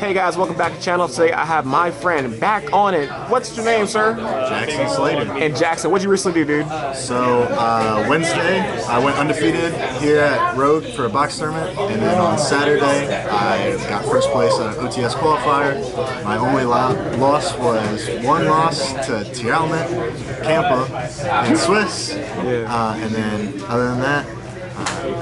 Hey guys, welcome back to the channel. Today I have my friend back on it. What's your name, sir? Jackson Slater. And Jackson, what'd you recently do, dude? So Wednesday, I went undefeated here at Rogue for a box tournament, and then on Saturday, I got first place at an OTS qualifier. My only loss was one loss to Tialmet, Kampa, in Swiss, and then other than that,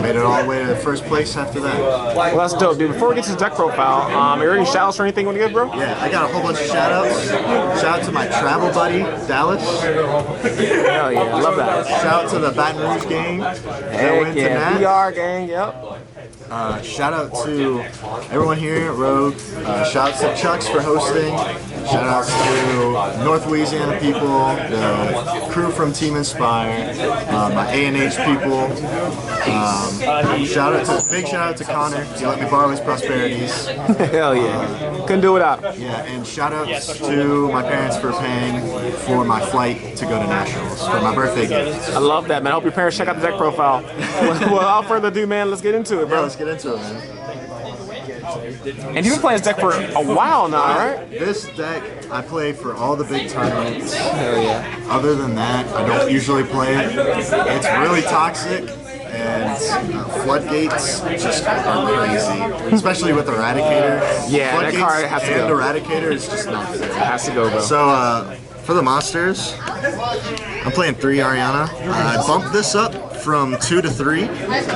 made it all the way to first place after that. Well, that's dope, dude. Before we get to the deck profile, are there any shout-outs or anything you want to give, bro? Yeah, I got a whole bunch of shout-outs. Shout out to my travel buddy, Dallas. Hell yeah, I love that. Shout out to the Baton Rouge gang. Heck yeah, VR gang, yep. Shout out to everyone here at Rogue. Shout out to Chucks for hosting. Shout out to North Louisiana people, the crew from Team Inspire, my A&H people. Big shout out to Connor. He let me borrow his prosperities. Hell yeah. Couldn't do without it. Yeah, and shout outs to my parents for paying for my flight to go to Nationals for my birthday gift. I love that, man. I hope your parents check out the deck profile. Well, without further ado, man, let's get into it, bro. Yeah, let's get into it, man. And you've been playing this deck for a while now, right? This deck, I play for all the big tournaments. Hell yeah. Other than that, I don't usually play it. It's really toxic, and floodgates just are crazy, especially with Eradicator. Yeah, floodgates that card has to go. And Eradicator is just not fair. It has to go, bro. So, for the monsters, I'm playing 3 Ariana. I bumped this up from 2 to 3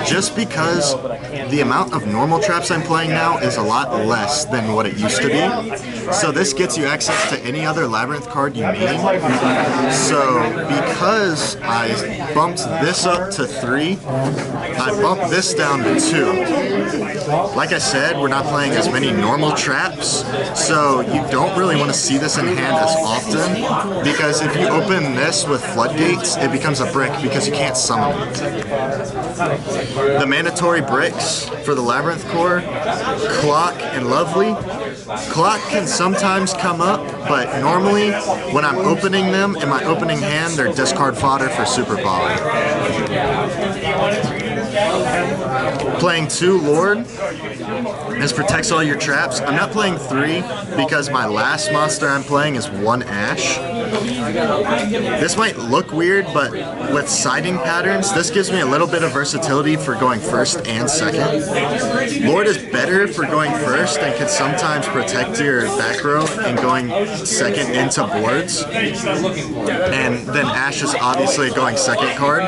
just because the amount of normal traps I'm playing now is a lot less than what it used to be. So this gets you access to any other Labrynth card you need. So because I bumped this up to 3, I bumped this down to 2. Like I said, we're not playing as many normal traps, so you don't really want to see this in hand as often. Because if you open this with floodgates, it becomes a brick because you can't summon it. The mandatory bricks for the Labrynth core, Clock and Lovely. Clock can sometimes come up, but normally when I'm opening them in my opening hand, they're discard fodder for Super Poly. Playing 2 Lord. This protects all your traps. I'm not playing 3 because my last monster I'm playing is 1 Ash. This might look weird, but with siding patterns, this gives me a little bit of versatility for going first and second. Lord is better for going first and can sometimes protect your back row and going second into boards. And then Ash is obviously a going second card.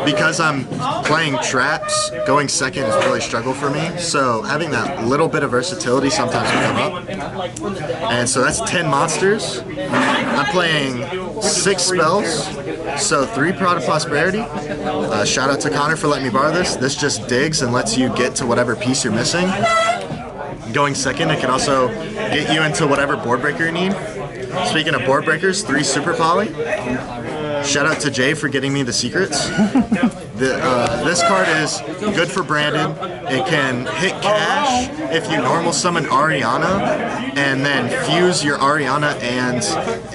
Because I'm playing traps, going second is really a struggle for me. So having that little bit of versatility sometimes will come up. And so that's 10 monsters. I'm playing 6 spells, so 3 Prod of Prosperity. Shout out to Connor for letting me borrow this. This just digs and lets you get to whatever piece you're missing. Going second, it can also get you into whatever board breaker you need. Speaking of board breakers, 3 Super Poly. Shout out to Jay for getting me the secrets. This card is good for Brandon. It can hit cash if you normal summon Ariana and then fuse your Ariana and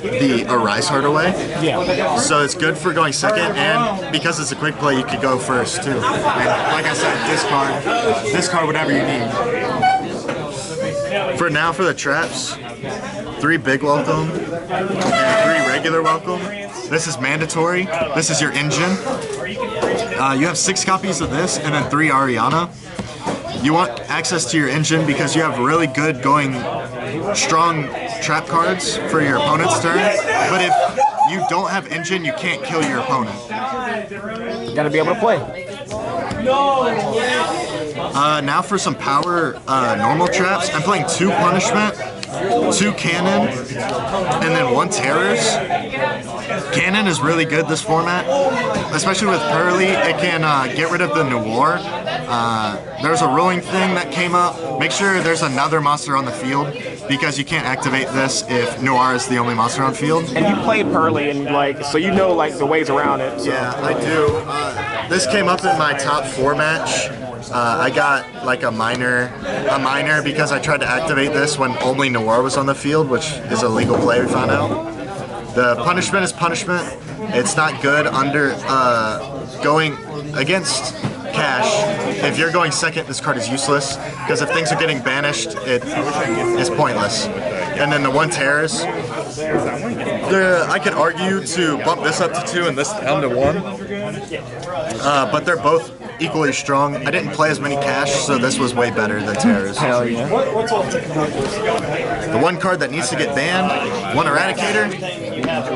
the Arise Heart away. Yeah. So it's good for going second, and because it's a quick play, you could go first too. And like I said, discard whatever you need. For now, for the traps, 3 big welcome and 3 regular welcome. This is mandatory. This is your engine. You have 6 copies of this and then 3 Ariana. You want access to your engine because you have really good going strong trap cards for your opponent's turn. But if you don't have engine, you can't kill your opponent. You gotta be able to play. Now for some power normal traps. I'm playing 2 Punishment, 2 Cannon, and then 1 Terrors. Cannon is really good this format, especially with Pearly. It can get rid of the Noir. There's a ruling thing that came up. Make sure there's another monster on the field because you can't activate this if Noir is the only monster on field. And you played Pearly, and like, so you know like the ways around it. So. Yeah, I do. This came up in my top 4 match. I got like a minor because I tried to activate this when only Noir was on the field, which is a legal play, we found out. The punishment is punishment. It's not good under going against cash. If you're going second, this card is useless, because if things are getting banished, it's pointless. And then the 1 Terrors, I could argue to bump this up to 2 and this down to 1, but they're both equally strong. I didn't play as many cash, so this was way better than Terrors. Hell yeah. The one card that needs to get banned, 1 Eradicator.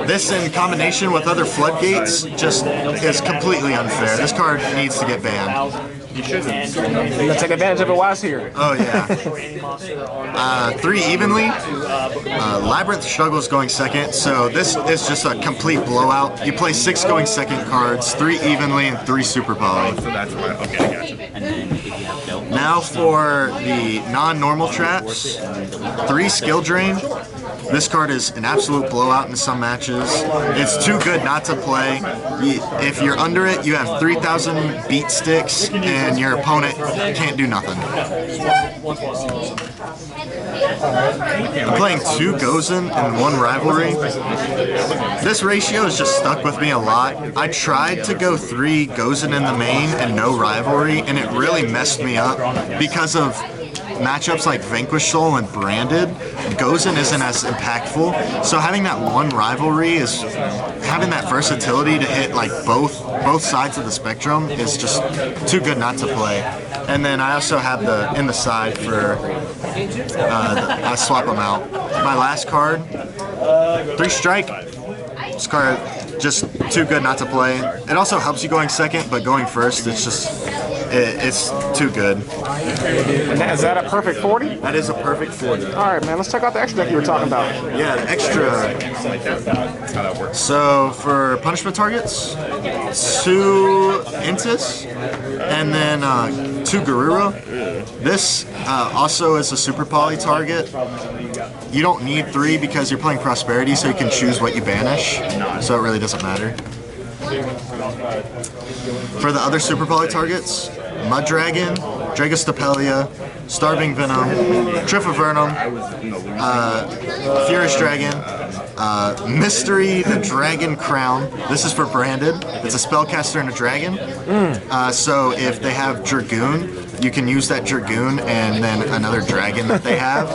This in combination with other floodgates just is completely unfair. This card needs to get banned. You gotta take advantage of it while it's here. Oh yeah. 3 evenly. Labrynth struggles going second, so this is just a complete blowout. You play 6 going second cards, 3 evenly, and 3 super poly. So that's why. Okay, I gotcha. Now for the non-normal traps, 3 skill drain. This card is an absolute blowout in some matches. It's too good not to play. If you're under it, you have 3,000 beat sticks, and your opponent can't do nothing. I'm playing 2 Gozen and 1 Rivalry. This ratio has just stuck with me a lot. I tried to go 3 Gozen in the main and no Rivalry, and it really messed me up because of matchups like Vanquish Soul and Branded. Gozen isn't as impactful, so having that 1 Rivalry is having that versatility to hit like both sides of the spectrum is just too good not to play. And then I also have the in the side for I swap them out. My last card, 3 Strike. This card just too good not to play. It also helps you going second, but going first, it's just it's too good. And is that a perfect 40? That is a perfect 40. All right, man. Let's check out the extra deck you were talking about. Yeah, the extra. That's how that works. So for punishment targets, 2 Intis, and then 2 Garura. This also is a super poly target. You don't need 3 because you're playing Prosperity, so you can choose what you banish. So it really doesn't matter. For the other super poly targets, Mud Dragon, Dragostapelia, Starving Venom, Trifavernum, Furious Dragon, Mystery the Dragon Crown. This is for Branded. It's a spellcaster and a dragon. So if they have Dragoon, you can use that Dragoon and then another dragon that they have.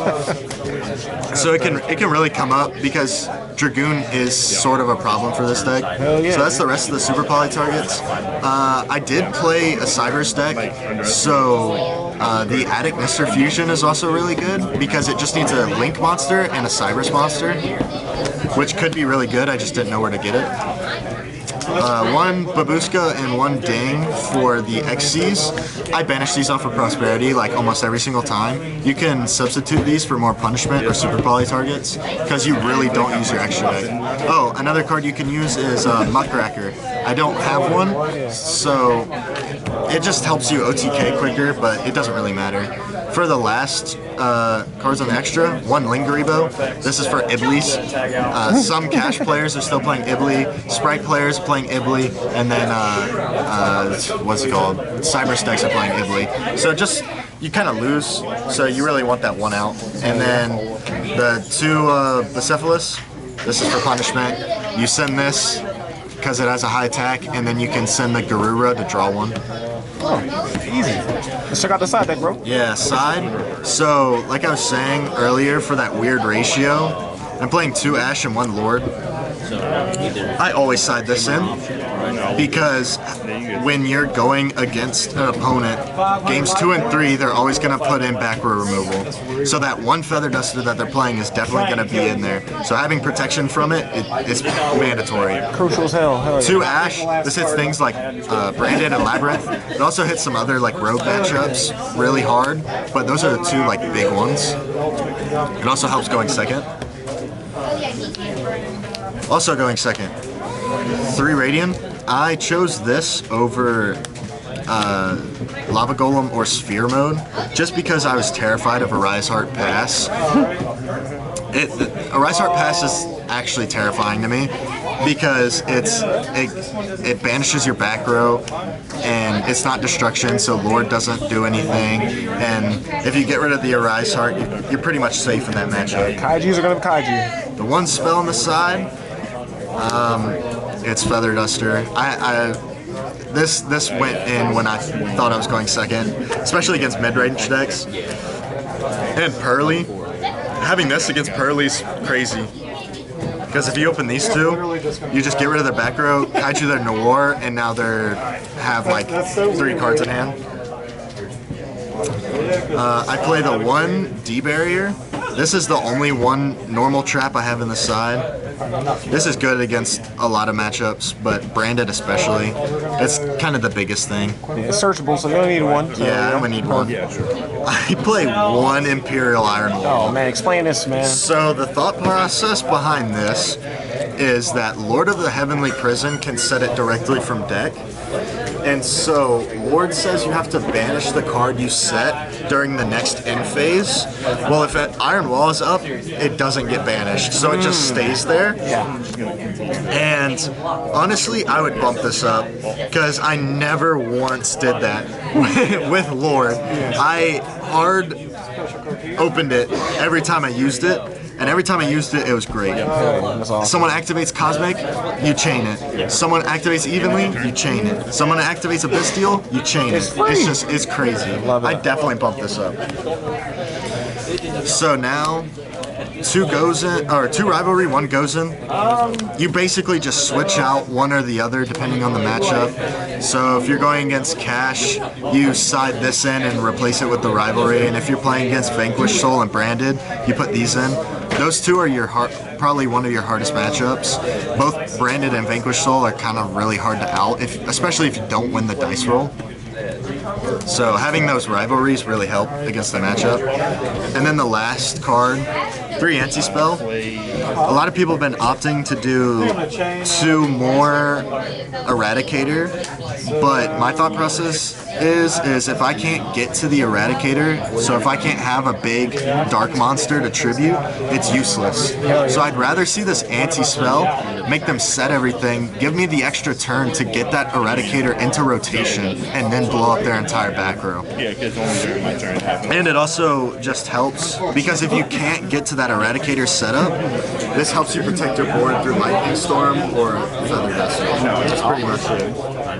So it can really come up because Dragoon is sort of a problem for this deck. Yeah. So that's the rest of the super poly targets. I did play a Cybers deck, so the Attic Mister Fusion is also really good because it just needs a Link monster and a Cybers monster, which could be really good. I just didn't know where to get it. 1 Babushka and 1 Ding for the XCs. I banish these off of Prosperity like almost every single time. You can substitute these for more punishment or super poly targets because you really don't use your extra deck. Oh, another card you can use is Muckracker. I don't have one, so it just helps you OTK quicker, but it doesn't really matter. For the last cards on the extra, 1 Lingeribo. This is for Iblis. Some cash players are still playing Ibli, Sprite players playing Ibli, and then what's it called? Cyber stacks are playing Ibli. So just you kind of lose, so you really want that 1 out. And then the 2 Bicephalus. This is for punishment. You send this because it has a high attack, and then you can send the Garura to draw 1. Oh, easy. Let's check out the side deck, bro. Yeah, side. So, like I was saying earlier, for that weird ratio, I'm playing 2 Ash and 1 Lord. I always side this in because when you're going against an opponent, games 2 and 3, they're always going to put in back row removal. So that 1 Feather Duster that they're playing is definitely going to be in there. So having protection from it's mandatory. Crucial as hell. Hell yeah. 2 Ash, this hits things like Branded and Labrynth. It also hits some other like rogue matchups really hard, but those are the 2 like big ones. It also helps going second. Also going second, 3 Radiant. I chose this over Lava Golem or Sphere mode just because I was terrified of Arise Heart Pass. Arise Heart Pass is actually terrifying to me because it banishes your back row and it's not destruction, so Lord doesn't do anything. And if you get rid of the Arise Heart, you're pretty much safe in that matchup. Kaijus are gonna be kaiju. The 1 spell on the side, it's Feather Duster. this went in when I thought I was going second, especially against mid-range decks. And Pearly, having this against Pearly's crazy. Because if you open these two, you just get rid of their back row, kaiju their Noir, and now they have like 3 cards in hand. I play the 1 D-Barrier. This is the only 1 normal trap I have in the side. This is good against a lot of matchups, but branded especially. It's kind of the biggest thing. Yeah, it's searchable, so you don't need 1. So yeah, I'm gonna need 1. Yeah, sure. I play 1 Imperial Iron Wall. Oh man, explain this, man. So the thought process behind this is that Lord of the Heavenly Prison can set it directly from deck. And so Lord says you have to banish the card you set during the next end phase. Well, if Iron Wall is up, it doesn't get banished, so it just stays there. And honestly, I would bump this up because I never once did that with Lord. I hard opened it every time I used it. And every time I used it, it was great. Someone activates Cosmic, you chain it. Someone activates Evenly, you chain it. Someone activates Abystial, you chain it. It's crazy. I definitely bump this up. So now, 2 Rivalry, 1 Gozen. You basically just switch out one or the other depending on the matchup. So if you're going against Cash, you side this in and replace it with the Rivalry. And if you're playing against Vanquished Soul and Branded, you put these in. Those 2 are probably one of your hardest matchups. Both Branded and Vanquished Soul are kind of really hard to out, especially if you don't win the dice roll. So having those rivalries really help against the matchup. And then the last card, 3 Anti-Spell. A lot of people have been opting to do 2 more Eradicator, but my thought process is if I can't get to the Eradicator, so if I can't have a big dark monster to tribute, it's useless. So I'd rather see this Anti-Spell, make them set everything, give me the extra turn to get that Eradicator into rotation, and then blow up their entire back row. Yeah, because only during my turn it happens. And it also just helps, because if you can't get to that Eradicator setup, this helps you protect your board through Lightning Storm or Feather Dust. That's pretty much it.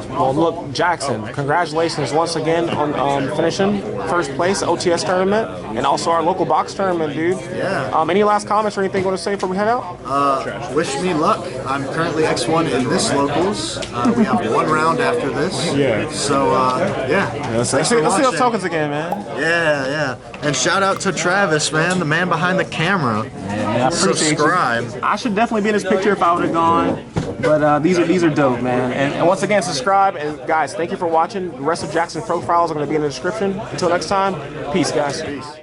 Well, look, Jackson, congratulations once again on finishing first place at OTS tournament and also our local box tournament, dude. Yeah. Any last comments or anything you want to say before we head out? Wish me luck. I'm currently X1 in this locals. We have 1 round after this. Yeah. So, yeah. Let's see those tokens again, man. Yeah. And shout out to Travis, man, the man behind the camera. Yeah, I appreciate Subscribe. you. I should definitely be in this picture if I would have gone. But these are dope, man. And once again, subscribe. And guys, thank you for watching. The rest of Jackson's profiles are going to be in the description. Until next time, peace, guys. Peace.